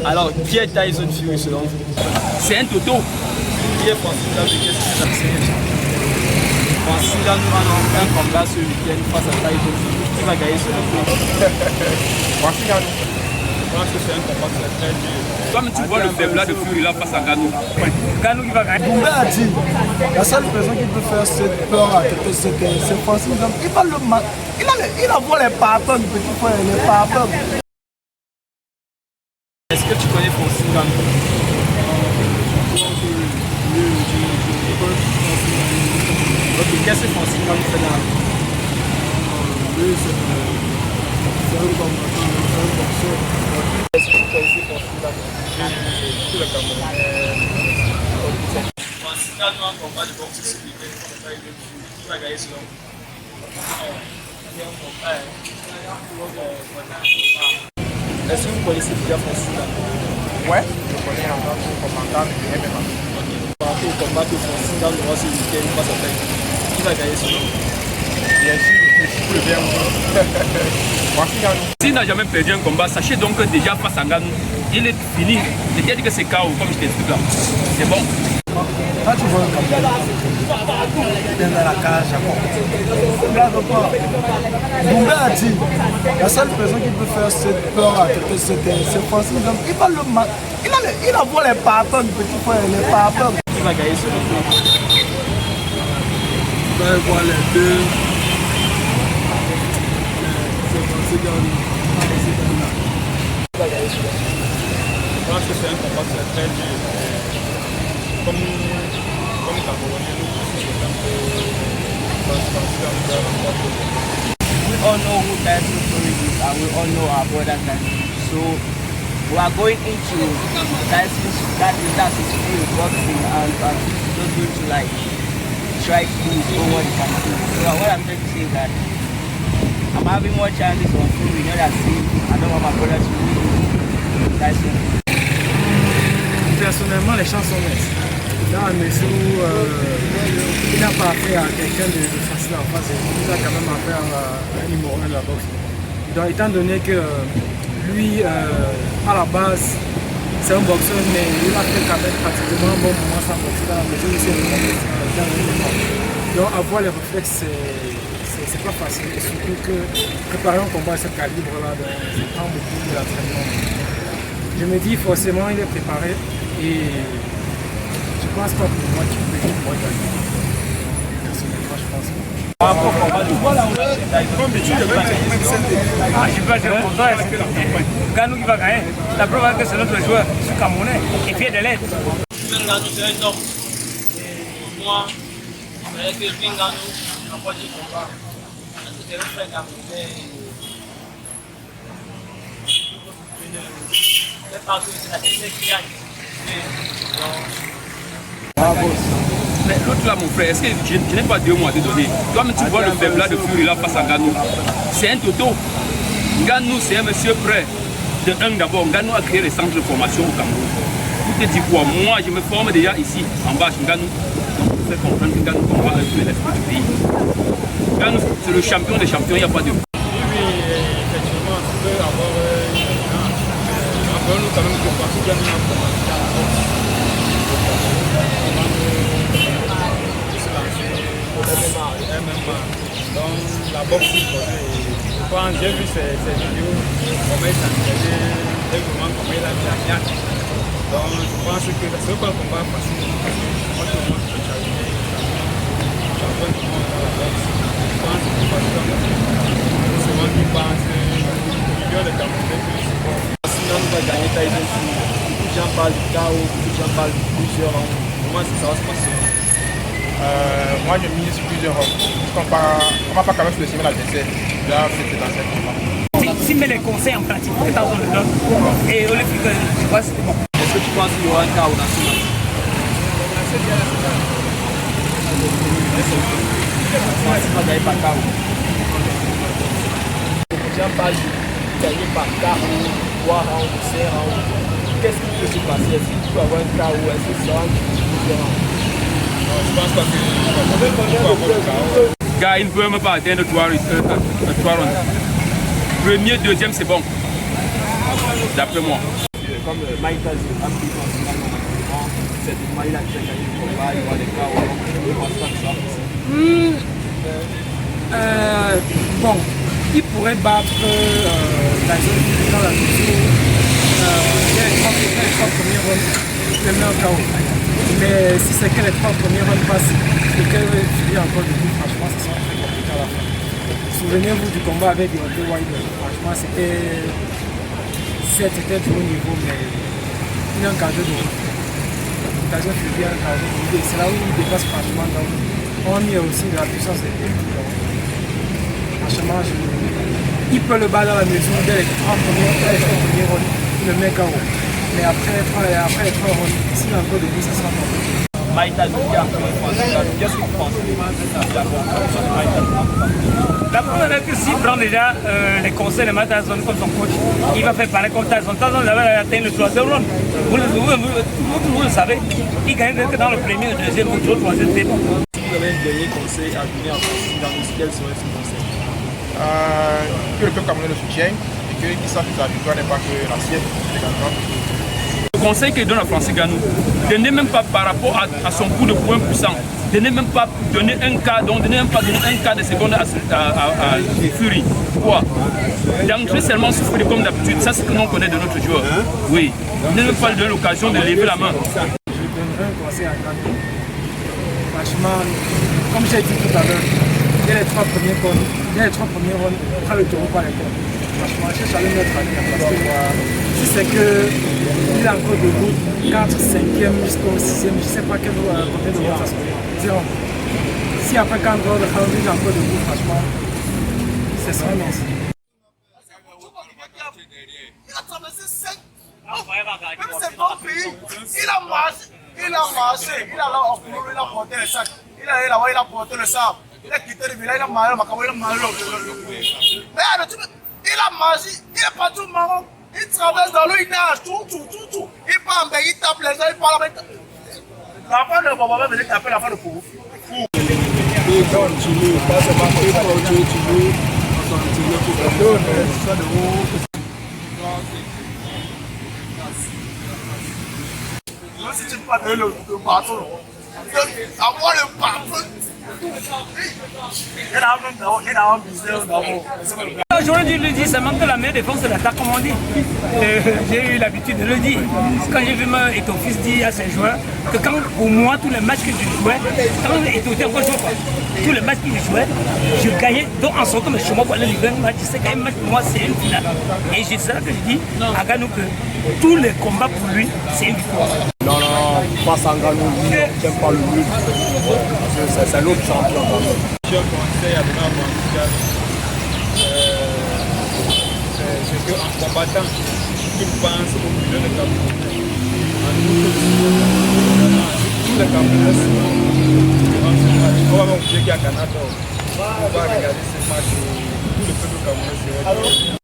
Alors, qui est Tyson Fury selon vous? C'est un toto. Qui est Francis Ngannou? Qu'est-ce que c'est? Francis Ngannou a un combat ce week-end face à Tyson Fury. Qui va gagner selon vous? Francis Ngannou. Je pense que c'est un combat très dur. Comme tu vois le faiblard de Fury là face à Ngannou. Ngannou qui va gagner. Doumbé a dit, la seule personne qui peut faire cette peur à quelqu'un, c'est Francis Ngannou. Il va le mal. Il a vu les papins, petit frère, les papins. Est-ce que tu connais Francis Ngannou? Ok, qu'est-ce que Francis Ngannou fait dans la vie? Oui, c'est un combattant, c'est un boxeur. Est-ce que vous connaissez Francis Ngannou? Tout le Camerounais. Francis Ngannou a un combat de boxe ce week-end contre Tyson Fury. Qui va gagner selon vous? Est-ce que vous connaissez déjà Francis Ngannou? Ouais, je connais en tant que commandant de MMA. Au combat que Francis Ngannou aura ce week-end face à Tyson, qui va gagner selon vous? Bien sûr, je le bien. Francis Ngannou. S'il n'a jamais perdu un combat, sachez donc que déjà face à Ngannou, il est fini. Ne dit que c'est KO, comme je t'explique là. C'est bon. Quand tu vois un combat, il est dans la cage à porter. Regarde pas. Doumbé a dit, la seule personne qui peut faire cette peur à quelqu'un, c'est Francis Ngannou. Il va le mal. Il a vu les papins, petit frère, les papins. Qui va gagner selon vous? On va voir les deux. C'est Francis Ngannou. Qui va gagner selon vous? Je pense que c'est un combat très dur. Comme Camerounais, nous aussi, c'est un peu Francis Ngannou a remporté. We all know who Tyson Fury is and we all know our brother Tyson. So we are going into Tyson's, that's his field, boxing, and he's just going to like try to do his own what he can do. So what I'm trying to say is that I'm having more chances on Fury, not as if I don't want my brother to win Tyson. Personnellement, les chances sont nettes. Dans la mesure où il n'a pas affaire à quelqu'un de facile en face, il a quand même affaire à un numéro 1 de la boxe. Donc, étant donné que lui, à la base, c'est un boxeur, mais il a fait quand même pratiquement un bon moment sans boxer dans la mesure où c'est un boxeur. Donc, avoir les réflexes, c'est pas facile. Et surtout que préparer un combat à ce calibre-là, ça prend beaucoup d'entraînement. Je me dis forcément, il est préparé et je pense pas pour moi qu'il peut gagner. Personnellement, je pense pas. Par rapport au combat de Je peux être content. Ngannou qui va gagner. La preuve est que c'est notre joueur camerounais et fier de l'être. Ngannou, c'est un homme. Et moi, je dirais que Ngannou remporte le combat. C'est un frère camerounais. C'est partout, c'est la technique qui gagne. Mais l'autre là, mon frère, est-ce que je n'ai pas 2 mois à te donner? Toi-même, tu vois le faiblard de Fury là face à Ngannou. C'est un toto. Ngannou, c'est un monsieur prêt. De un d'abord, Ngannou a créé les centres de formation au Cameroun. Pour te dire quoi? Moi, je me forme déjà ici, en bas, chez Ngannou. Donc, pour faire comprendre que Ngannou combat avec tous les esprits du pays. Ngannou, c'est le champion des champions, il n'y a pas de. Oui, effectivement, tu peux avoir nous quand même que Francis Ngannou a commencé à la boxe. MMA. Donc la boxe, j'ai vu ces vidéos, comment il s'entraînait, vraiment comment il a mis la niaque. Donc je pense que c'est pas un combat facile. Moi, tout le monde peut challenger champion du monde dans la boxe. Je pense que c'est pas facile. C'est moi qui pense que millions de Camerounais qui le supportent. Sinon, on va gagner Tyson Fury. Beaucoup de gens parlent du KO, beaucoup de gens parlent de plusieurs rangs. Comment ça va se passer? Moi, je mise sur plusieurs hommes. On ne va pas quand même sous-estimer l'adversaire. Là, c'est dans cette combat. S'il met les conseils en pratique, que t'as le donne. Et au lieu que je vois, c'est bon. Est-ce que tu penses qu'il y aura un KO dans ce match? Francis va gagner par KO. Les gens parlent de gagner par KO, 3 rounds, 5 rounds. Qu'est-ce qui peut se passer? Est-ce qu'il peut avoir un KO? Est-ce que ça va être différent? Je pense pas que Gars, il ne peut même pas atteindre 3 rounds. Premier, deuxième, c'est bon. D'après moi. comme Maïta a pris son final normalement, certainement il a déjà gagné le combat, il voit les gars au long, je pense pas que ça bon, il pourrait battre Tyson dans la mesure il y a les 3 premiers rounds, le met en KO. Mais si c'est que les 3 premiers rounds passent et qu'elle finit encore debout, franchement, ça sera très compliqué à la fin. Souvenez-vous du combat avec Deontay Wilder. Franchement, c'était du haut niveau, mais il a encadré de haut. Tyson fait bien encadré de haut. C'est là où il dépasse franchement. Donc, on y a aussi de la puissance des deux. Franchement, il peut le battre dans la maison dès les 3 premiers rounds. Il le met KO. Mais après les 3 rounds, s'il a encore debout, ça sera compliqué. Maïta Zoukia, qu'est-ce que vous pensez de Maïta? La première est que s'il prend déjà les conseils de Maïta Zone comme son coach, il va faire pareil comme Tyson. Tyson avait atteint le 3e round. Vous le savez, il gagne dans le premier, le deuxième, le troisième. Si vous avez un dernier conseil à donner à Francis Ngannou, quel serait ce conseil? Que le peuple camerounais le soutienne et qu'il sache que sa victoire n'est pas que la sienne. Le conseil qu'il donne à Francis Ngannou, ce n'est même pas par rapport à son coup de poing puissant, de ne même pas donner un cas, donc de ne même pas donner un cas de seconde à Fury. Pourquoi? D'entrer seulement souffrir comme d'habitude, ça c'est ce que l'on connaît de notre joueur. Oui, ne même pas lui donner l'occasion de lever la main. Je donnerai un conseil à Ngannou. Franchement, comme j'ai dit tout à l'heure, dès les 3 premiers rounds, prends le taureau par les cornes. Franchement, je cherche à le mettre à terre parce que si c'est qu'il est encore debout, 4, 5e jusqu'au 6e, je ne sais pas combien de rounds ça sera. Si après 4 rounds, il est encore debout, franchement, ce sera non. Il a porté le sac. Il a porté le sac. Il a quitté le village, il a mangé le macaron, il a mangé le. Il a mangé, il est parti au Maroc. Il traverse dans l'eau, il nage, tout. Il part en bain, il tape les gens, il parle avec. L'enfant de Baba va venir taper l'enfant de Kourou. Si tu ne pas donner le bâton, avoir le bâton. J'aurais dû le dire, seulement que la meilleure défense c'est l'attaque, comme on dit. J'ai eu l'habitude de le dire. Quand j'ai vu Eto'o Fils dire à ses joueurs que quand, pour moi, tous les matchs que je jouais, quand Eto'o était encore joueur, tous les matchs que je jouais, je gagnais. Donc en sortant de chez moi pour aller livrer un match, je sais qu'un match pour moi c'est une finale. Et c'est ça que je dis à Ngannou que tous les combats pour lui, c'est une victoire. Non, face à Ngannou, j'aime pas le but. C'est l'autre champion. Je conseille à donner à Francis Ngannou, c'est qu'en combattant, il pense au milieu de Cameroun. Tous les Camerounais on va oublier qu'il y a Canada. On va regarder ce match, tout le peuple camerounais serait